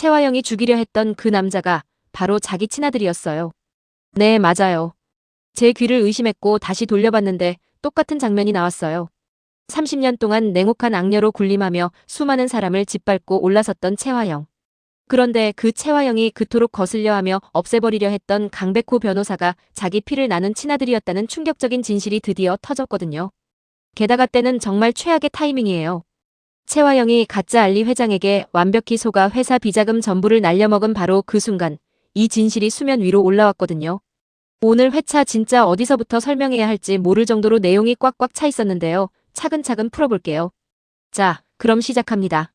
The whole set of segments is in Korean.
채화영이 죽이려 했던 그 남자가 바로 자기 친아들이었어요. 네, 맞아요. 제 귀를 의심했고 다시 돌려봤는데 똑같은 장면이 나왔어요. 30년 동안 냉혹한 악녀로 군림하며 수많은 사람을 짓밟고 올라섰던 채화영. 그런데 그 채화영이 그토록 거슬려하며 없애버리려 했던 강백호 변호사가 자기 피를 나눈 친아들이었다는 충격적인 진실이 드디어 터졌거든요. 게다가 때는 정말 최악의 타이밍이에요. 채화영이 가짜 알리 회장에게 완벽히 속아 회사 비자금 전부를 날려먹은 바로 그 순간 이 진실이 수면 위로 올라왔거든요. 오늘 회차 진짜 어디서부터 설명해야 할지 모를 정도로 내용이 꽉꽉 차 있었는데요. 차근차근 풀어볼게요. 자, 그럼 시작합니다.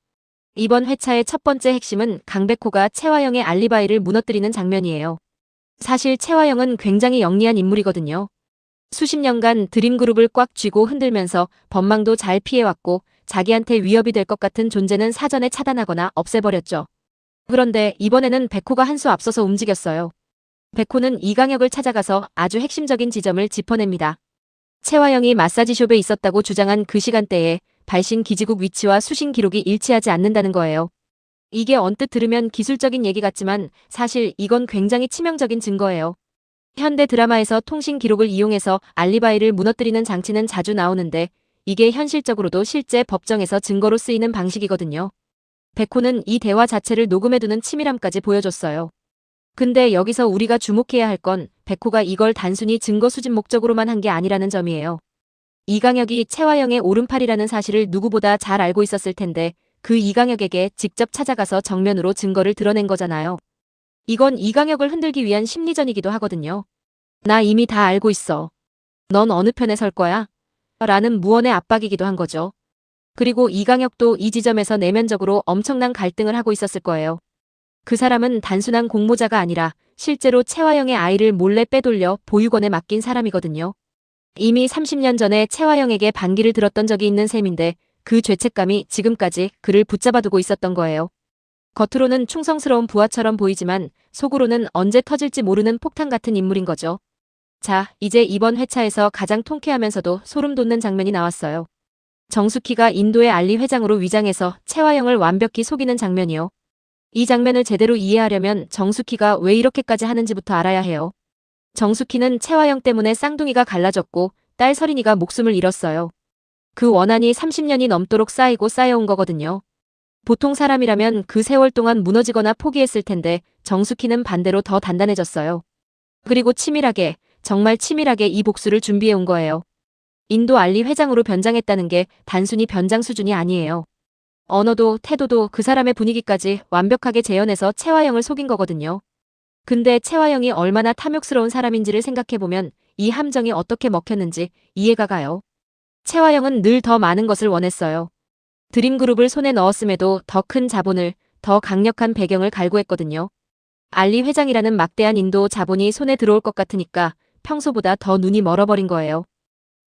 이번 회차의 첫 번째 핵심은 강백호가 채화영의 알리바이를 무너뜨리는 장면이에요. 사실 채화영은 굉장히 영리한 인물이거든요. 수십 년간 드림그룹을 꽉 쥐고 흔들면서 법망도 잘 피해왔고 자기한테 위협이 될 것 같은 존재는 사전에 차단하거나 없애버렸죠. 그런데 이번에는 백호가 한 수 앞서서 움직였어요. 백호는 이강혁을 찾아가서 아주 핵심적인 지점을 짚어냅니다. 채화영이 마사지숍에 있었다고 주장한 그 시간대에 발신 기지국 위치와 수신 기록이 일치하지 않는다는 거예요. 이게 언뜻 들으면 기술적인 얘기 같지만 사실 이건 굉장히 치명적인 증거예요. 현대 드라마에서 통신 기록을 이용해서 알리바이를 무너뜨리는 장치는 자주 나오는데 이게 현실적으로도 실제 법정에서 증거로 쓰이는 방식이거든요. 백호는 이 대화 자체를 녹음해두는 치밀함까지 보여줬어요. 근데 여기서 우리가 주목해야 할 건 백호가 이걸 단순히 증거 수집 목적으로만 한 게 아니라는 점이에요. 이강혁이 채화영의 오른팔이라는 사실을 누구보다 잘 알고 있었을 텐데 그 이강혁에게 직접 찾아가서 정면으로 증거를 드러낸 거잖아요. 이건 이강혁을 흔들기 위한 심리전이기도 하거든요. 나 이미 다 알고 있어. 넌 어느 편에 설 거야? 라는 무언의 압박이기도 한 거죠. 그리고 이강혁도 이 지점에서 내면적으로 엄청난 갈등을 하고 있었을 거예요. 그 사람은 단순한 공모자가 아니라 실제로 채화영의 아이를 몰래 빼돌려 보육원에 맡긴 사람이거든요. 이미 30년 전에 채화영에게 반기를 들었던 적이 있는 셈인데 그 죄책감이 지금까지 그를 붙잡아두고 있었던 거예요. 겉으로는 충성스러운 부하처럼 보이지만 속으로는 언제 터질지 모르는 폭탄 같은 인물인 거죠. 자, 이제 이번 회차에서 가장 통쾌하면서도 소름 돋는 장면이 나왔어요. 정숙희가 인도의 알리 회장으로 위장해서 채화영을 완벽히 속이는 장면이요. 이 장면을 제대로 이해하려면 정숙희가 왜 이렇게까지 하는지부터 알아야 해요. 정숙희는 채화영 때문에 쌍둥이가 갈라졌고 딸 서린이가 목숨을 잃었어요. 그 원한이 30년이 넘도록 쌓이고 쌓여온 거거든요. 보통 사람이라면 그 세월 동안 무너지거나 포기했을 텐데 정숙희는 반대로 더 단단해졌어요. 그리고 치밀하게, 정말 치밀하게 이 복수를 준비해온 거예요. 인도 알리 회장으로 변장했다는 게 단순히 변장 수준이 아니에요. 언어도 태도도 그 사람의 분위기까지 완벽하게 재현해서 채화영을 속인 거거든요. 근데 채화영이 얼마나 탐욕스러운 사람인지를 생각해보면 이 함정이 어떻게 먹혔는지 이해가 가요. 채화영은 늘 더 많은 것을 원했어요. 드림그룹을 손에 넣었음에도 더 큰 자본을, 더 강력한 배경을 갈구했거든요. 알리 회장이라는 막대한 인도 자본이 손에 들어올 것 같으니까 평소보다 더 눈이 멀어버린 거예요.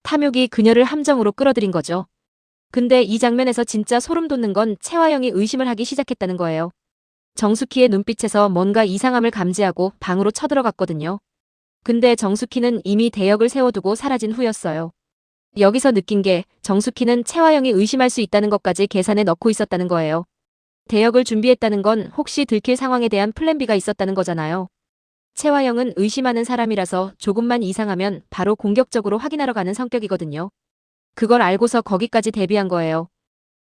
탐욕이 그녀를 함정으로 끌어들인 거죠. 근데 이 장면에서 진짜 소름 돋는 건 채화영이 의심을 하기 시작했다는 거예요. 정숙희의 눈빛에서 뭔가 이상함을 감지하고 방으로 쳐들어갔거든요. 근데 정숙희는 이미 대역을 세워두고 사라진 후였어요. 여기서 느낀 게 정숙희는 채화영이 의심할 수 있다는 것까지 계산에 넣고 있었다는 거예요. 대역을 준비했다는 건 혹시 들킬 상황에 대한 플랜 B가 있었다는 거잖아요. 채화영은 의심하는 사람이라서 조금만 이상하면 바로 공격적으로 확인하러 가는 성격이거든요. 그걸 알고서 거기까지 대비한 거예요.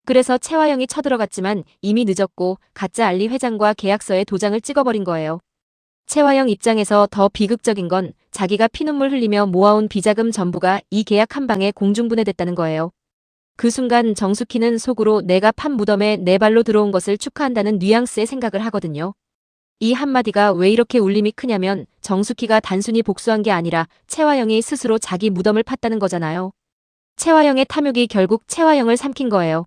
그래서 채화영이 쳐들어갔지만 이미 늦었고 가짜 알리 회장과 계약서에 도장을 찍어버린 거예요. 채화영 입장에서 더 비극적인 건 자기가 피눈물 흘리며 모아온 비자금 전부가 이 계약 한 방에 공중분해됐다는 거예요. 그 순간 정숙희는 속으로 내가 판 무덤에 내 발로 들어온 것을 축하한다는 뉘앙스의 생각을 하거든요. 이 한마디가 왜 이렇게 울림이 크냐면 정숙희가 단순히 복수한 게 아니라 채화영이 스스로 자기 무덤을 팠다는 거잖아요. 채화영의 탐욕이 결국 채화영을 삼킨 거예요.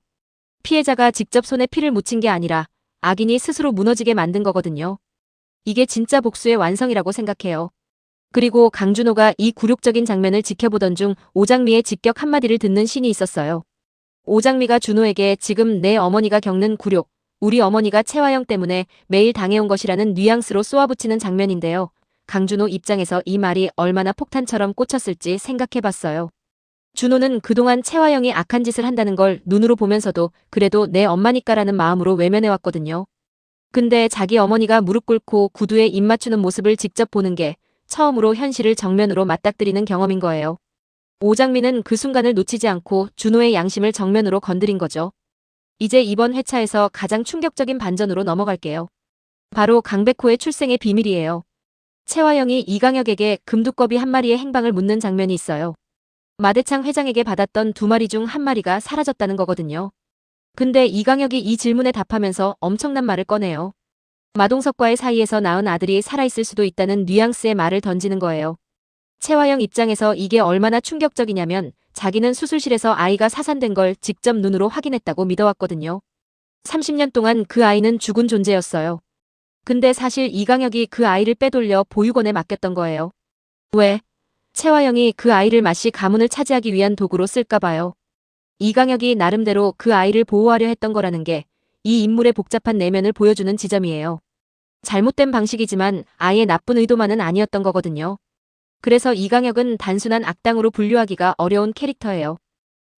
피해자가 직접 손에 피를 묻힌 게 아니라 악인이 스스로 무너지게 만든 거거든요. 이게 진짜 복수의 완성이라고 생각해요. 그리고 강준호가 이 굴욕적인 장면을 지켜보던 중 오장미의 직격 한마디를 듣는 씬이 있었어요. 오장미가 준호에게 지금 내 어머니가 겪는 굴욕, 우리 어머니가 채화영 때문에 매일 당해온 것이라는 뉘앙스로 쏘아붙이는 장면인데요. 강준호 입장에서 이 말이 얼마나 폭탄처럼 꽂혔을지 생각해봤어요. 준호는 그동안 채화영이 악한 짓을 한다는 걸 눈으로 보면서도 그래도 내 엄마니까라는 마음으로 외면해왔거든요. 근데 자기 어머니가 무릎 꿇고 구두에 입 맞추는 모습을 직접 보는 게 처음으로 현실을 정면으로 맞닥뜨리는 경험인 거예요. 오장민은 그 순간을 놓치지 않고 준호의 양심을 정면으로 건드린 거죠. 이제 이번 회차에서 가장 충격적인 반전으로 넘어갈게요. 바로 강백호의 출생의 비밀이에요. 최화영이 이강혁에게 금두꺼비 한 마리의 행방을 묻는 장면이 있어요. 마대창 회장에게 받았던 2마리 중 1마리가 사라졌다는 거거든요. 근데 이강혁이 이 질문에 답하면서 엄청난 말을 꺼내요. 마동석과의 사이에서 낳은 아들이 살아있을 수도 있다는 뉘앙스의 말을 던지는 거예요. 최화영 입장에서 이게 얼마나 충격적이냐면 자기는 수술실에서 아이가 사산된 걸 직접 눈으로 확인했다고 믿어왔거든요. 30년 동안 그 아이는 죽은 존재였어요. 근데 사실 이강혁이 그 아이를 빼돌려 보육원에 맡겼던 거예요. 왜? 최화영이 그 아이를 마씨 가문을 차지하기 위한 도구로 쓸까 봐요. 이강혁이 나름대로 그 아이를 보호하려 했던 거라는 게 이 인물의 복잡한 내면을 보여주는 지점이에요. 잘못된 방식이지만 아예 나쁜 의도만은 아니었던 거거든요. 그래서 이강혁은 단순한 악당으로 분류하기가 어려운 캐릭터예요.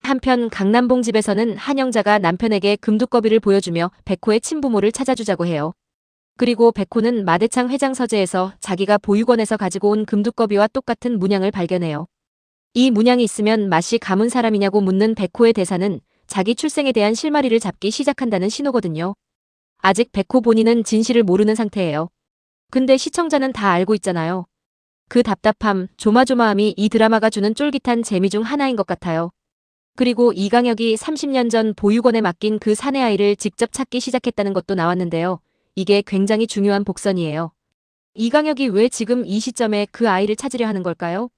한편 강남봉 집에서는 한영자가 남편에게 금두꺼비를 보여주며 백호의 친부모를 찾아주자고 해요. 그리고 백호는 마대창 회장 서재에서 자기가 보육원에서 가지고 온 금두꺼비와 똑같은 문양을 발견해요. 이 문양이 있으면 맛이 가문 사람이냐고 묻는 백호의 대사는 자기 출생에 대한 실마리를 잡기 시작한다는 신호거든요. 아직 백호 본인은 진실을 모르는 상태예요. 근데 시청자는 다 알고 있잖아요. 그 답답함, 조마조마함이 이 드라마가 주는 쫄깃한 재미 중 하나인 것 같아요. 그리고 이강혁이 30년 전 보육원에 맡긴 그 사내 아이를 직접 찾기 시작했다는 것도 나왔는데요. 이게 굉장히 중요한 복선이에요. 이강혁이 왜 지금 이 시점에 그 아이를 찾으려 하는 걸까요?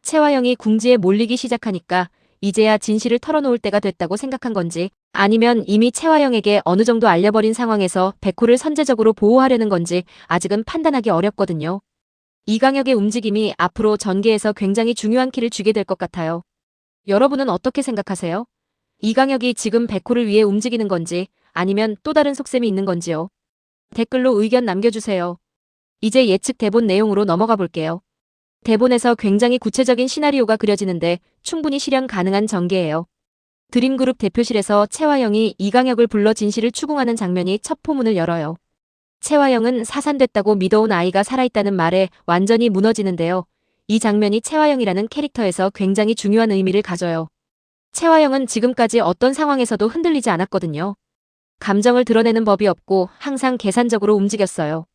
최화영이 궁지에 몰리기 시작하니까 이제야 진실을 털어놓을 때가 됐다고 생각한 건지 아니면 이미 최화영에게 어느 정도 알려버린 상황에서 백호를 선제적으로 보호하려는 건지 아직은 판단하기 어렵거든요. 이강혁의 움직임이 앞으로 전개에서 굉장히 중요한 키를 쥐게 될 것 같아요. 여러분은 어떻게 생각하세요? 이강혁이 지금 백호를 위해 움직이는 건지 아니면 또 다른 속셈이 있는 건지요? 댓글로 의견 남겨주세요. 이제 예측 대본 내용으로 넘어가 볼게요. 대본에서 굉장히 구체적인 시나리오가 그려지는데 충분히 실현 가능한 전개예요. 드림그룹 대표실에서 최화영이 이강혁을 불러 진실을 추궁하는 장면이 첫 포문을 열어요. 최화영은 사산됐다고 믿어온 아이가 살아있다는 말에 완전히 무너지는데요. 이 장면이 최화영이라는 캐릭터에서 굉장히 중요한 의미를 가져요. 최화영은 지금까지 어떤 상황에서도 흔들리지 않았거든요. 감정을 드러내는 법이 없고 항상 계산적으로 움직였어요.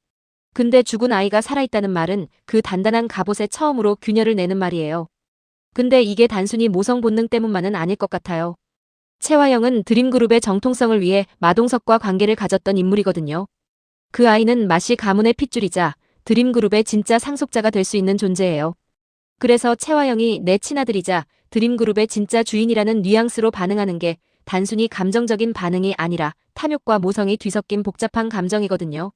근데 죽은 아이가 살아있다는 말은 그 단단한 갑옷에 처음으로 균열을 내는 말이에요. 근데 이게 단순히 모성 본능 때문만은 아닐 것 같아요. 최화영은 드림그룹의 정통성을 위해 마동석과 관계를 가졌던 인물이거든요. 그 아이는 마씨 가문의 핏줄이자 드림그룹의 진짜 상속자가 될 수 있는 존재예요. 그래서 최화영이 내 친아들이자 드림그룹의 진짜 주인이라는 뉘앙스로 반응하는 게 단순히 감정적인 반응이 아니라 탐욕과 모성이 뒤섞인 복잡한 감정이거든요.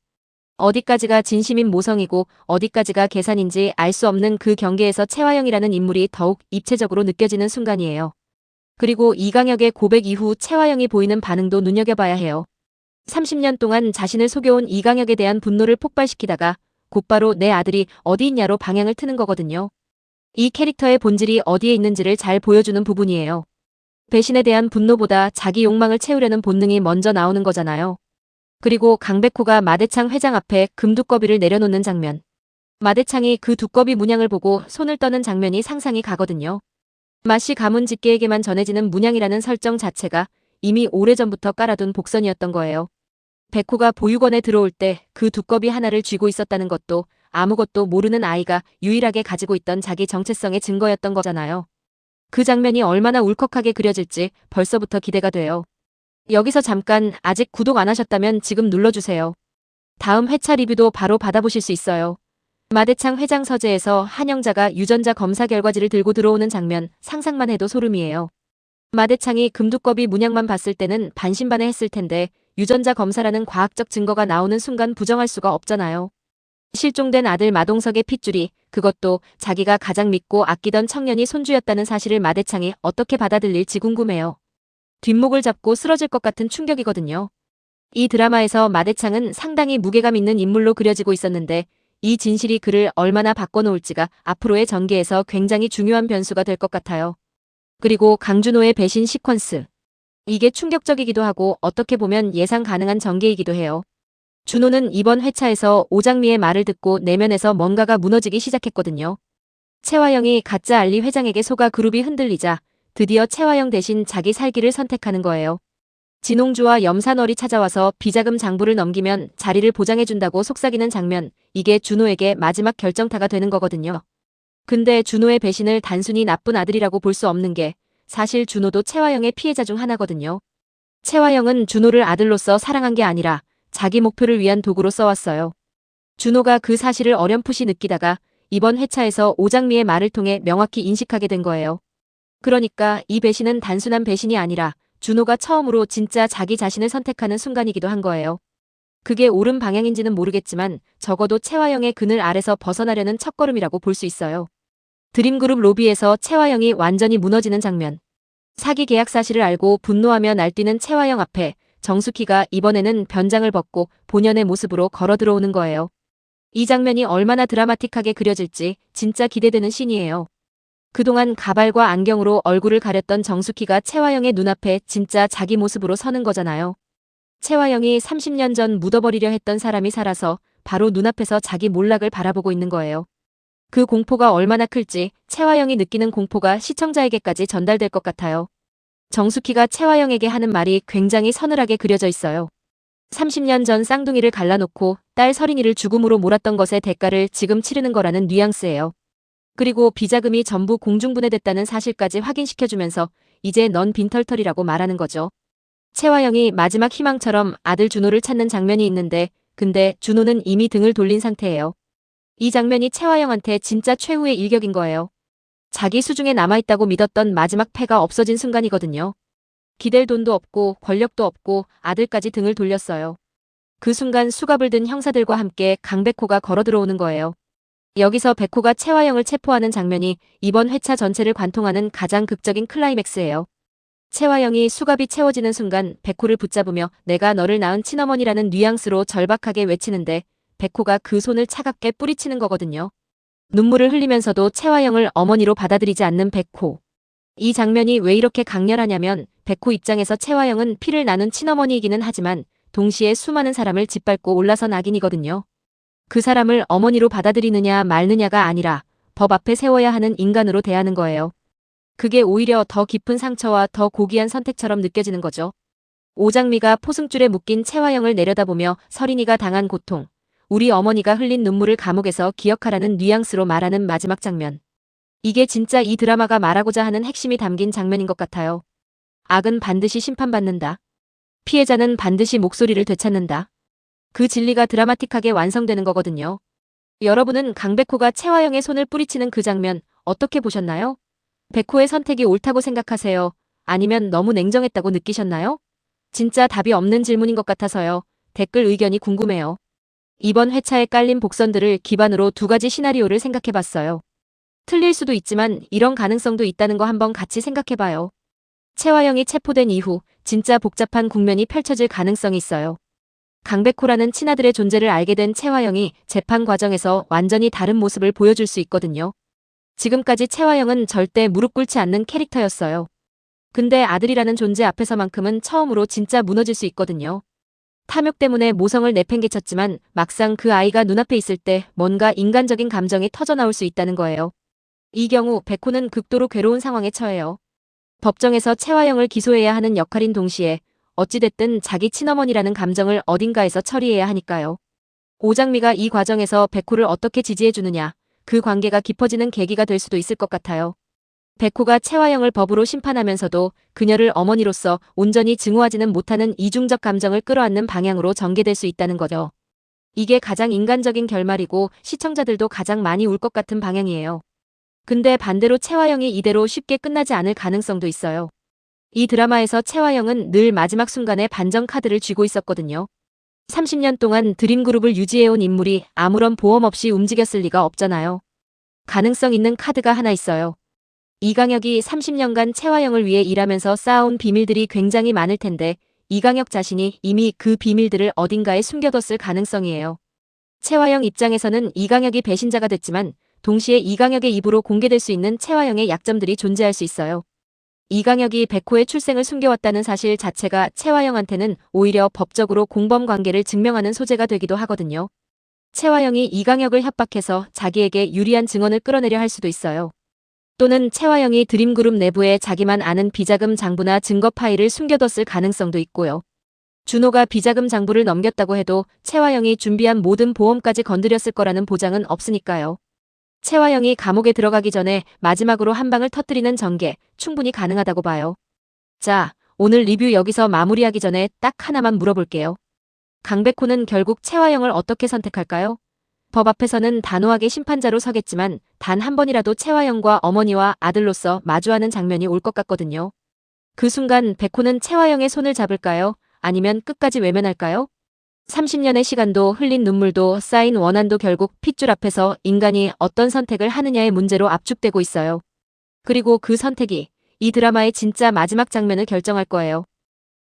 어디까지가 진심인 모성이고 어디까지가 계산인지 알 수 없는 그 경계에서 최화영이라는 인물이 더욱 입체적으로 느껴지는 순간이에요. 그리고 이강혁의 고백 이후 최화영이 보이는 반응도 눈여겨봐야 해요. 30년 동안 자신을 속여온 이강혁에 대한 분노를 폭발시키다가 곧바로 내 아들이 어디 있냐로 방향을 트는 거거든요. 이 캐릭터의 본질이 어디에 있는지를 잘 보여주는 부분이에요. 배신에 대한 분노보다 자기 욕망을 채우려는 본능이 먼저 나오는 거잖아요. 그리고 강백호가 마대창 회장 앞에 금두꺼비를 내려놓는 장면. 마대창이 그 두꺼비 문양을 보고 손을 떠는 장면이 상상이 가거든요. 마씨 가문 직계에게만 전해지는 문양이라는 설정 자체가 이미 오래전부터 깔아둔 복선이었던 거예요. 백호가 보육원에 들어올 때 그 두꺼비 하나를 쥐고 있었다는 것도 아무것도 모르는 아이가 유일하게 가지고 있던 자기 정체성의 증거였던 거잖아요. 그 장면이 얼마나 울컥하게 그려질지 벌써부터 기대가 돼요. 여기서 잠깐 아직 구독 안 하셨다면 지금 눌러주세요. 다음 회차 리뷰도 바로 받아보실 수 있어요. 마대창 회장 서재에서 한영자가 유전자 검사 결과지를 들고 들어오는 장면 상상만 해도 소름이에요. 마대창이 금두꺼비 문양만 봤을 때는 반신반의했을 텐데 유전자 검사라는 과학적 증거가 나오는 순간 부정할 수가 없잖아요. 실종된 아들 마동석의 핏줄이 그것도 자기가 가장 믿고 아끼던 청년이 손주였다는 사실을 마대창이 어떻게 받아들일지 궁금해요. 뒷목을 잡고 쓰러질 것 같은 충격이거든요. 이 드라마에서 마대창은 상당히 무게감 있는 인물로 그려지고 있었는데 이 진실이 그를 얼마나 바꿔놓을지가 앞으로의 전개에서 굉장히 중요한 변수가 될 것 같아요. 그리고 강준호의 배신 시퀀스. 이게 충격적이기도 하고 어떻게 보면 예상 가능한 전개이기도 해요. 준호는 이번 회차에서 오장미의 말을 듣고 내면에서 뭔가가 무너지기 시작했거든요. 채화영이 가짜 알리 회장에게 속아 그룹이 흔들리자 드디어 채화영 대신 자기 살기를 선택하는 거예요. 진홍주와 염산월이 찾아와서 비자금 장부를 넘기면 자리를 보장해준다고 속삭이는 장면, 이게 준호에게 마지막 결정타가 되는 거거든요. 근데 준호의 배신을 단순히 나쁜 아들이라고 볼 수 없는 게 사실 준호도 채화영의 피해자 중 하나거든요. 채화영은 준호를 아들로서 사랑한 게 아니라 자기 목표를 위한 도구로 써왔어요. 준호가 그 사실을 어렴풋이 느끼다가 이번 회차에서 오장미의 말을 통해 명확히 인식하게 된 거예요. 그러니까 이 배신은 단순한 배신이 아니라 준호가 처음으로 진짜 자기 자신을 선택하는 순간이기도 한 거예요. 그게 옳은 방향인지는 모르겠지만 적어도 채화영의 그늘 아래서 벗어나려는 첫걸음이라고 볼 수 있어요. 드림그룹 로비에서 채화영이 완전히 무너지는 장면. 사기 계약 사실을 알고 분노하며 날뛰는 채화영 앞에 정숙희가 이번에는 변장을 벗고 본연의 모습으로 걸어 들어오는 거예요. 이 장면이 얼마나 드라마틱하게 그려질지 진짜 기대되는 씬이에요. 그동안 가발과 안경으로 얼굴을 가렸던 정숙희가 채화영의 눈앞에 진짜 자기 모습으로 서는 거잖아요. 채화영이 30년 전 묻어버리려 했던 사람이 살아서 바로 눈앞에서 자기 몰락을 바라보고 있는 거예요. 그 공포가 얼마나 클지 채화영이 느끼는 공포가 시청자에게까지 전달될 것 같아요. 정숙희가 채화영에게 하는 말이 굉장히 서늘하게 그려져 있어요. 30년 전 쌍둥이를 갈라놓고 딸 서린이를 죽음으로 몰았던 것의 대가를 지금 치르는 거라는 뉘앙스예요. 그리고 비자금이 전부 공중분해됐다는 사실까지 확인시켜주면서 이제 넌 빈털털이라고 말하는 거죠. 채화영이 마지막 희망처럼 아들 준호를 찾는 장면이 있는데 근데 준호는 이미 등을 돌린 상태예요. 이 장면이 채화영한테 진짜 최후의 일격인 거예요. 자기 수중에 남아있다고 믿었던 마지막 패가 없어진 순간이거든요. 기댈 돈도 없고 권력도 없고 아들까지 등을 돌렸어요. 그 순간 수갑을 든 형사들과 함께 강백호가 걸어 들어오는 거예요. 여기서 백호가 채화영을 체포하는 장면이 이번 회차 전체를 관통하는 가장 극적인 클라이맥스예요. 채화영이 수갑이 채워지는 순간 백호를 붙잡으며 내가 너를 낳은 친어머니라는 뉘앙스로 절박하게 외치는데 백호가 그 손을 차갑게 뿌리치는 거거든요. 눈물을 흘리면서도 채화영을 어머니로 받아들이지 않는 백호. 이 장면이 왜 이렇게 강렬하냐면 백호 입장에서 채화영은 피를 나눈 친어머니이기는 하지만 동시에 수많은 사람을 짓밟고 올라선 악인이거든요. 그 사람을 어머니로 받아들이느냐 말느냐가 아니라 법 앞에 세워야 하는 인간으로 대하는 거예요. 그게 오히려 더 깊은 상처와 더 고귀한 선택처럼 느껴지는 거죠. 오장미가 포승줄에 묶인 채화영을 내려다보며 서린이가 당한 고통, 우리 어머니가 흘린 눈물을 감옥에서 기억하라는 뉘앙스로 말하는 마지막 장면. 이게 진짜 이 드라마가 말하고자 하는 핵심이 담긴 장면인 것 같아요. 악은 반드시 심판받는다. 피해자는 반드시 목소리를 되찾는다. 그 진리가 드라마틱하게 완성되는 거거든요. 여러분은 강백호가 채화영의 손을 뿌리치는 그 장면 어떻게 보셨나요? 백호의 선택이 옳다고 생각하세요? 아니면 너무 냉정했다고 느끼셨나요? 진짜 답이 없는 질문인 것 같아서요. 댓글 의견이 궁금해요. 이번 회차에 깔린 복선들을 기반으로 두 가지 시나리오를 생각해봤어요. 틀릴 수도 있지만 이런 가능성도 있다는 거 한번 같이 생각해봐요. 채화영이 체포된 이후 진짜 복잡한 국면이 펼쳐질 가능성이 있어요. 강백호라는 친아들의 존재를 알게 된 채화영이 재판 과정에서 완전히 다른 모습을 보여줄 수 있거든요. 지금까지 채화영은 절대 무릎 꿇지 않는 캐릭터였어요. 근데 아들이라는 존재 앞에서만큼은 처음으로 진짜 무너질 수 있거든요. 탐욕 때문에 모성을 내팽개쳤지만 막상 그 아이가 눈앞에 있을 때 뭔가 인간적인 감정이 터져나올 수 있다는 거예요. 이 경우 백호는 극도로 괴로운 상황에 처해요. 법정에서 채화영을 기소해야 하는 역할인 동시에 어찌됐든 자기 친어머니라는 감정을 어딘가에서 처리해야 하니까요. 오장미가 이 과정에서 백호를 어떻게 지지해주느냐, 그 관계가 깊어지는 계기가 될 수도 있을 것 같아요. 백호가 채화영을 법으로 심판하면서도 그녀를 어머니로서 온전히 증오하지는 못하는 이중적 감정을 끌어안는 방향으로 전개될 수 있다는 거죠. 이게 가장 인간적인 결말이고 시청자들도 가장 많이 울 것 같은 방향이에요. 근데 반대로 채화영이 이대로 쉽게 끝나지 않을 가능성도 있어요. 이 드라마에서 채화영은 늘 마지막 순간에 반전 카드를 쥐고 있었거든요. 30년 동안 드림그룹을 유지해온 인물이 아무런 보험 없이 움직였을 리가 없잖아요. 가능성 있는 카드가 하나 있어요. 이강혁이 30년간 채화영을 위해 일하면서 쌓아온 비밀들이 굉장히 많을 텐데 이강혁 자신이 이미 그 비밀들을 어딘가에 숨겨뒀을 가능성이에요. 채화영 입장에서는 이강혁이 배신자가 됐지만 동시에 이강혁의 입으로 공개될 수 있는 채화영의 약점들이 존재할 수 있어요. 이강혁이 백호의 출생을 숨겨왔다는 사실 자체가 채화영한테는 오히려 법적으로 공범 관계를 증명하는 소재가 되기도 하거든요. 채화영이 이강혁을 협박해서 자기에게 유리한 증언을 끌어내려 할 수도 있어요. 또는 채화영이 드림그룹 내부에 자기만 아는 비자금 장부나 증거 파일을 숨겨뒀을 가능성도 있고요. 준호가 비자금 장부를 넘겼다고 해도 채화영이 준비한 모든 보험까지 건드렸을 거라는 보장은 없으니까요. 채화영이 감옥에 들어가기 전에 마지막으로 한 방을 터뜨리는 전개 충분히 가능하다고 봐요. 자, 오늘 리뷰 여기서 마무리하기 전에 딱 하나만 물어볼게요. 강백호는 결국 채화영을 어떻게 선택할까요? 법 앞에서는 단호하게 심판자로 서겠지만 단 한 번이라도 채화영과 어머니와 아들로서 마주하는 장면이 올 것 같거든요. 그 순간 백호는 채화영의 손을 잡을까요? 아니면 끝까지 외면할까요? 30년의 시간도 흘린 눈물도 쌓인 원한도 결국 핏줄 앞에서 인간이 어떤 선택을 하느냐의 문제로 압축되고 있어요. 그리고 그 선택이 이 드라마의 진짜 마지막 장면을 결정할 거예요.